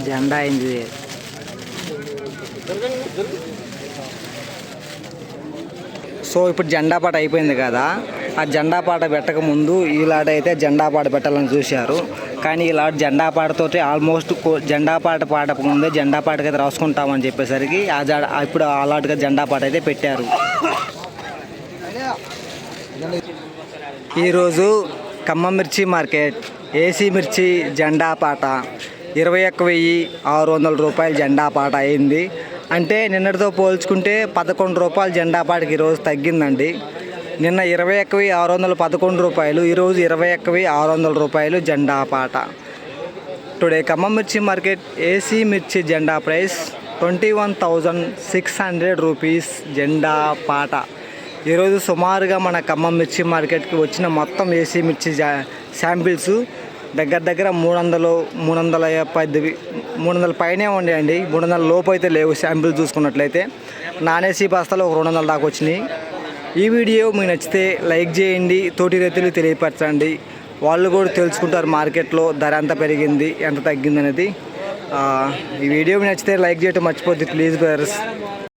జెండా అయింది. సో ఇప్పుడు జెండా పాట అయిపోయింది కదా, ఆ జెండా పాట పెట్టక ముందు ఈలాడైతే జెండా పాట పెట్టాలని చూశారు. కానీ ఇలా జెండా పాటతోటి ఆల్మోస్ట్ జెండా పాట పాడక ముందే జెండా పాటకి అయితే రాసుకుంటామని చెప్పేసరికి ఇప్పుడు అలాంటిగా జెండా పాట అయితే పెట్టారు. ఈరోజు ఖమ్మం మిర్చి మార్కెట్ ఏసీ మిర్చి జెండా పాట 21,600 రూపాయలు జెండా పాట అయింది. అంటే నిన్నటితో పోల్చుకుంటే 11 రూపాయలు జెండా పాటకి ఈరోజు తగ్గిందండి. నిన్న 21,611 రూపాయలు, ఈరోజు 21,600 రూపాయలు జెండా పాట. టుడే ఖమ్మం మిర్చి మార్కెట్ ఏసీ మిర్చి జెండా ప్రైస్ 21,600 రూపీస్ జెండా పాట. ఈరోజు సుమారుగా మన ఖమ్మం మిర్చి మార్కెట్కి వచ్చిన మొత్తం ఏసీ మిర్చి శాంపిల్స్ దగ్గర 300 పైనే ఉండేయండి. 300 లోపు అయితే లేవు శాంపిల్స్ చూసుకున్నట్లయితే. నాన్ ఏసీ బస్తాలు ఒక 200 దాకా వచ్చినాయి. ఈ వీడియో మీకు నచ్చితే లైక్ చేయండి, తోటి రైతులు తెలియపరచండి. వాళ్ళు కూడా తెలుసుకుంటారు మార్కెట్లో ధర ఎంత పెరిగింది ఎంత తగ్గింది అనేది. ఈ వీడియో మీకు నచ్చితే లైక్ చేయడం మర్చిపోద్ది ప్లీజ్ బ్రదర్స్.